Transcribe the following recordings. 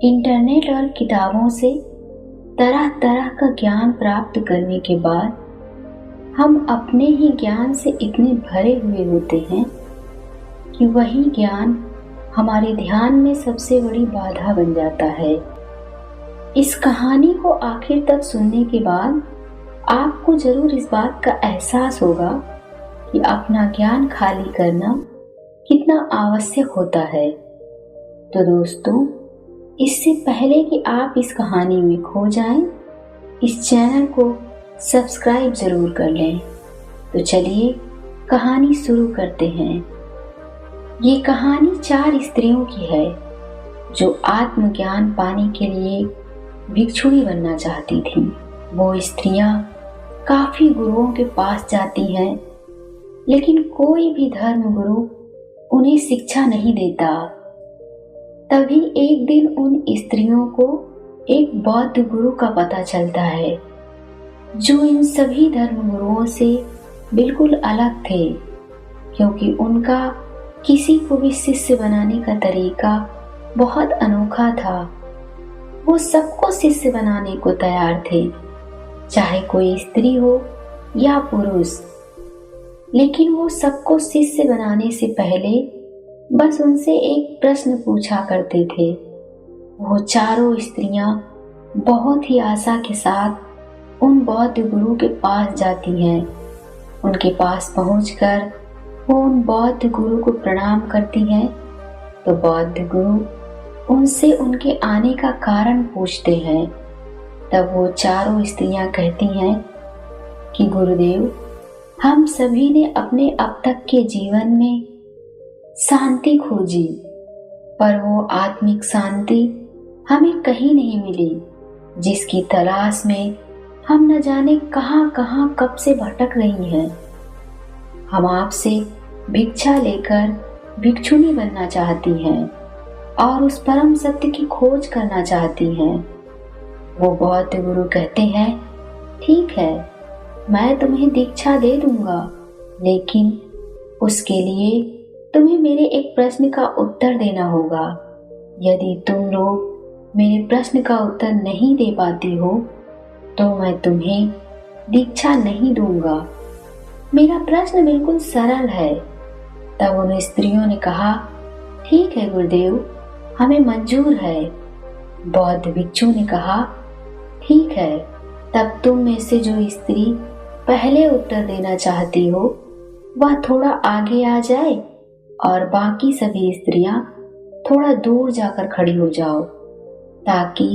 Internet और किताबों से तरह तरह का ज्ञान प्राप्त करने के बाद हम अपने ही ज्ञान से इतने भरे हुए होते हैं कि वही ज्ञान हमारे ध्यान में सबसे बड़ी बाधा बन जाता है। इस कहानी को आखिर तक सुनने के बाद आपको जरूर इस बात का एहसास होगा कि अपना ज्ञान खाली करना कितना आवश्यक होता है। तो दोस्तों, इससे पहले कि आप इस कहानी में खो जाएं, इस चैनल को सब्सक्राइब जरूर कर लें। तो चलिए कहानी शुरू करते हैं। ये कहानी 4 स्त्रियों की है जो आत्मज्ञान पाने के लिए भिक्षुणी बनना चाहती थीं। वो स्त्रियां काफी गुरुओं के पास जाती हैं, लेकिन कोई भी धर्म गुरु उन्हें शिक्षा नहीं देता। तभी एक दिन उन स्त्रियों को एक बौद्ध गुरु का पता चलता है जो इन सभी धर्म गुरुओं से बिल्कुल अलग थे, क्योंकि उनका किसी को भी शिष्य बनाने का तरीका बहुत अनोखा था। वो सबको शिष्य बनाने को तैयार थे, चाहे कोई स्त्री हो या पुरुष। लेकिन वो सबको शिष्य बनाने से पहले बस उनसे एक प्रश्न पूछा करते थे। वो चारों स्त्रियां बहुत ही आशा के साथ उन बौद्ध गुरु के पास जाती हैं। उनके पास पहुंचकर वो उन बौद्ध गुरु को प्रणाम करती हैं। तो बौद्ध गुरु उनसे उनके आने का कारण पूछते हैं। तब वो चारों स्त्रियां कहती हैं कि गुरुदेव, हम सभी ने अपने अब तक के जीवन में शांति खोजी, पर वो आत्मिक शांति हमें कहीं नहीं मिली, जिसकी तलाश में हम न जाने कहां कहां कब से भटक रही हैं। हम आपसे भिक्षा लेकर भिक्षुणी बनना चाहती हैं और उस परम सत्य की खोज करना चाहती हैं। वो बौद्ध गुरु कहते हैं, ठीक है, मैं तुम्हें दीक्षा दे दूंगा, लेकिन उसके लिए तुम्हें मेरे एक प्रश्न का उत्तर देना होगा। यदि तुम लोग मेरे प्रश्न का उत्तर नहीं दे पाती हो तो मैं तुम्हें दीक्षा नहीं दूंगा। मेरा प्रश्न बिल्कुल सरल है। तब उन स्त्रियों ने कहा, ठीक है गुरुदेव, हमें मंजूर है। बौद्ध भिक्षु ने कहा, ठीक है, तब तुम में से जो स्त्री पहले उत्तर देना चाहती हो वह थोड़ा आगे आ जाए और बाकी सभी स्त्रियां थोड़ा दूर जाकर खड़ी हो जाओ, ताकि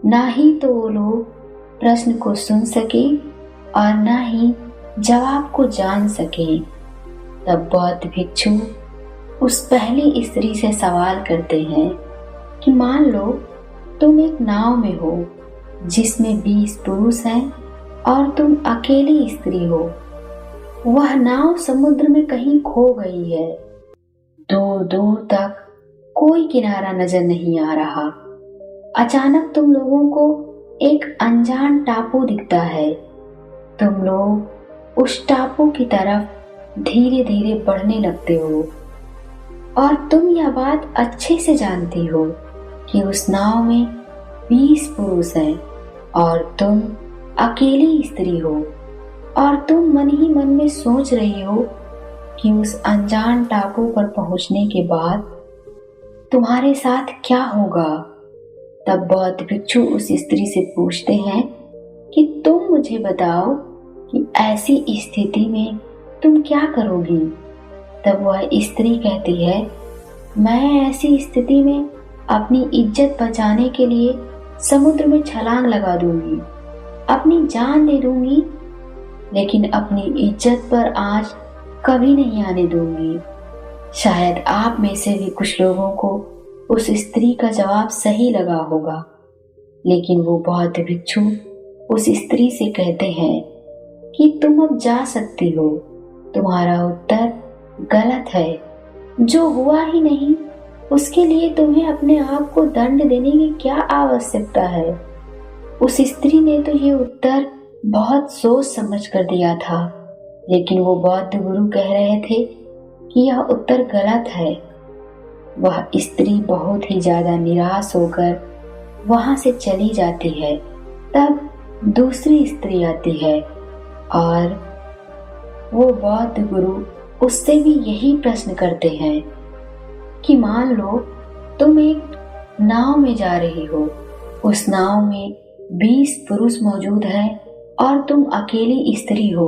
ना ही तो वो लोग प्रश्न को सुन सके और ना ही जवाब को जान सके। तब बौद्ध भिक्षु उस पहली स्त्री से सवाल करते हैं कि मान लो तुम एक नाव में हो जिसमें 20 पुरुष हैं और तुम अकेली स्त्री हो। वह नाव समुद्र में कहीं खो गई है। दूर दूर तक कोई किनारा नजर नहीं आ रहा। अचानक तुम लोगों को एक अनजान टापू दिखता है। तुम लोग उस टापू की तरफ धीरे धीरे बढ़ने लगते हो और तुम यह बात अच्छे से जानती हो कि उस नाव में 20 पुरुष हैं और तुम अकेली स्त्री हो। और तुम मन ही मन में सोच रही हो कि उस अनजान टापू पर पहुंचने के बाद तुम्हारे साथ क्या होगा। तब बौद्ध भिक्षु उस स्त्री से पूछते हैं कि तुम मुझे बताओ कि ऐसी स्थिति में तुम क्या करोगी। तब वह स्त्री कहती है, मैं ऐसी स्थिति में अपनी इज्जत बचाने के लिए समुद्र में छलांग लगा दूंगी, अपनी जान दे दूंगी, लेकिन अपनी इज्जत पर आंच कभी नहीं आने दूंगी। शायद आप में से भी कुछ लोगों को उस स्त्री का जवाब सही लगा होगा, लेकिन वो बौद्ध भिक्षु उस स्त्री से कहते हैं कि तुम अब जा सकती हो, तुम्हारा उत्तर गलत है। जो हुआ ही नहीं उसके लिए तुम्हें अपने आप को दंड देने की क्या आवश्यकता है। उस स्त्री ने तो ये उत्तर बहुत सोच समझ कर दिया था, लेकिन वो बौद्ध गुरु कह रहे थे कि यह उत्तर गलत है। वह स्त्री बहुत ही ज्यादा निराश होकर वहां से चली जाती है, तब दूसरी स्त्री आती है और वो बौद्ध गुरु उससे भी यही प्रश्न करते हैं कि मान लो तुम एक नाव में जा रही हो, उस नाव में 20 पुरुष मौजूद हैं और तुम अकेली स्त्री हो।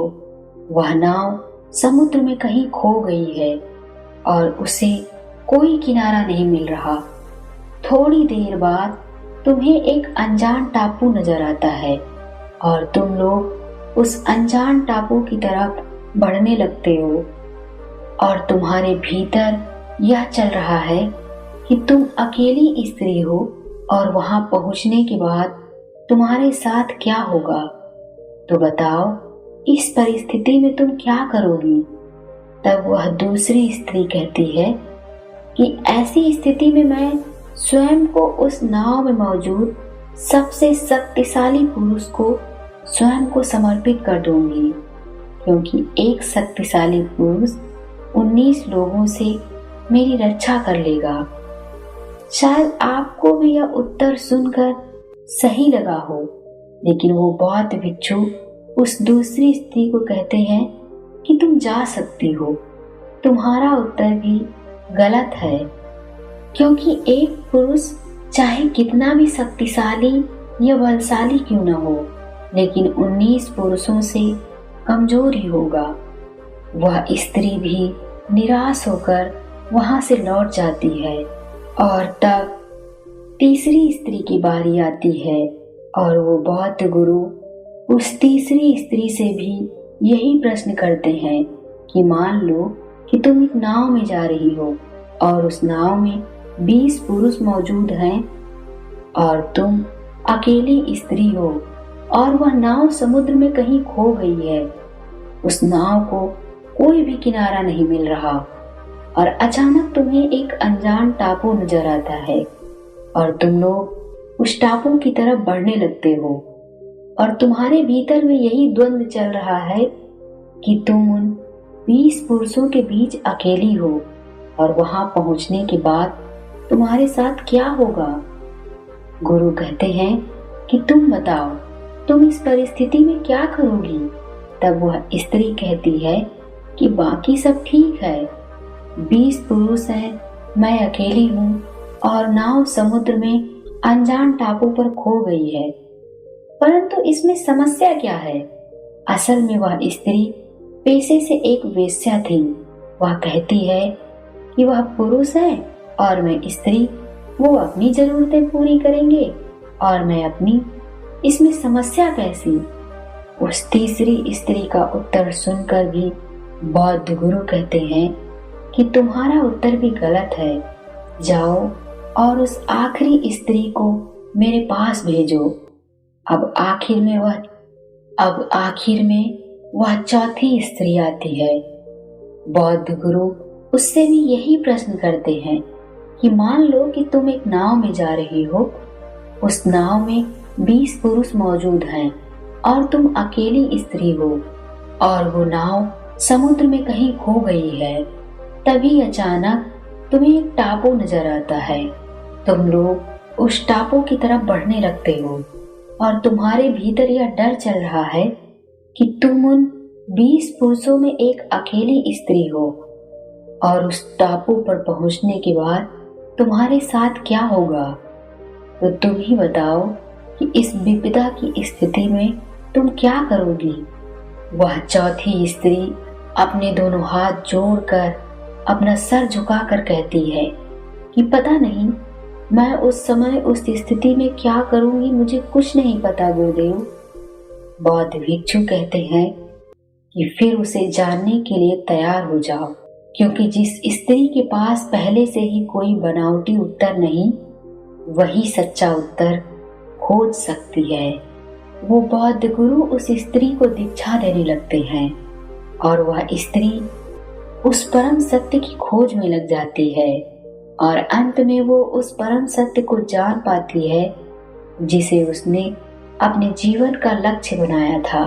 वह नाव समुद्र में कहीं खो गई है और उसे कोई किनारा नहीं मिल रहा। थोड़ी देर बाद तुम्हें एक अनजान टापू नजर आता है और तुम लोग उस अनजान टापू की तरफ बढ़ने लगते हो और तुम्हारे भीतर यह चल रहा है कि तुम अकेली स्त्री हो और वहां पहुंचने के बाद तुम्हारे साथ क्या होगा। तो बताओ, इस परिस्थिति में तुम क्या करोगी? तब वह दूसरी स्त्री कहती है कि ऐसी स्थिति में मैं स्वयं को उस नाव में मौजूद सबसे शक्तिशाली पुरुष को स्वयं को समर्पित कर दूंगी, क्योंकि एक शक्तिशाली पुरुष 19 लोगों से मेरी रक्षा कर लेगा। शायद आपको भी यह उत्तर सुनकर सही लगा हो, लेकिन वो बौद्ध भिक्षु उस दूसरी स्त्री को कहते हैं कि तुम जा सकती हो। तुम्हारा उत्तर भी गलत है, क्योंकि एक पुरुष चाहे कितना भी शक्तिशाली या बलशाली क्यों न हो, लेकिन 19 पुरुषों से कमजोर ही होगा। वह स्त्री भी निराश होकर वहां से लौट जाती है और तब तीसरी स्त्री की बारी आती है और वो बौद्ध गुरु उस तीसरी स्त्री से भी यही प्रश्न करते हैं कि मान लो कि तुम एक नाव में जा रही हो और उस नाव में 20 पुरुष मौजूद हैं और तुम अकेली स्त्री हो और वह नाव समुद्र में कहीं खो गई है। उस नाव को कोई भी किनारा नहीं मिल रहा और अचानक तुम्हें एक अनजान टापू नजर आता है और तुम लोग उस टापू की तरफ बढ़ने लगते हो और तुम्हारे भीतर में यही द्वंद्व चल रहा है कि तुम उन 20 पुरुषों के बीच अकेली हो और वहां पहुंचने के बाद तुम्हारे साथ क्या होगा। गुरु कहते हैं कि तुम बताओ, तुम इस परिस्थिति में क्या करोगी। तब वह स्त्री कहती है कि बाकी सब ठीक है, 20 पुरुष हैं, मैं अकेली हूँ और नाव समुद्र में अनजान टापू पर खो गई है। परंतु इसमें समस्या क्या है? असल में वह स्त्री पेशे से एक वेश्या थी। वह कहती है कि वह पुरुष है और मैं स्त्री, वो अपनी जरूरतें पूरी करेंगे और मैं अपनी। इसमें समस्या कैसी? उस तीसरी स्त्री का उत्तर सुनकर भी बौद्ध गुरु कहते हैं कि तुम्हारा उत्तर भी गलत है। जाओ और उस आखिरी स्त्री को मेरे पास भेजो। अब आखिर में वह चौथी स्त्री आती है। बौद्ध गुरु उससे भी यही प्रश्न करते हैं कि मान लो कि तुम एक नाव में जा रही हो, उस नाव में 20 पुरुष मौजूद हैं और तुम अकेली स्त्री हो और वो नाव समुद्र में कहीं खो गई है। तभी अचानक तुम्हें एक टापू नजर आता है। तुम लोग उस टापू की तरफ बढ़ने लगते हो और तुम्हारे भीतर यह डर चल रहा है कि तुम उन 20 पुरुषों में एक अकेली स्त्री हो और उस टापू पर पहुंचने के बाद तुम्हारे साथ क्या होगा। तो तुम ही बताओ कि इस विपदा की स्थिति में तुम क्या करोगी। वह चौथी स्त्री अपने दोनों हाथ जोड़कर अपना सर झुकाकर कहती है कि पता नहीं, मैं उस समय उस स्थिति में क्या करूंगी, मुझे कुछ नहीं पता गुरुदेव। बौद्ध भिक्षु कहते हैं कि फिर उसे जानने के लिए तैयार हो जाओ, क्योंकि जिस स्त्री के पास पहले से ही कोई बनावटी उत्तर नहीं, वही सच्चा उत्तर खोज सकती है। वो बौद्ध गुरु उस स्त्री को दीक्षा देने लगते हैं और वह स्त्री उस परम सत्य की खोज में लग जाती है और अंत में वो उस परम सत्य को जान पाती है जिसे उसने अपने जीवन का लक्ष्य बनाया था।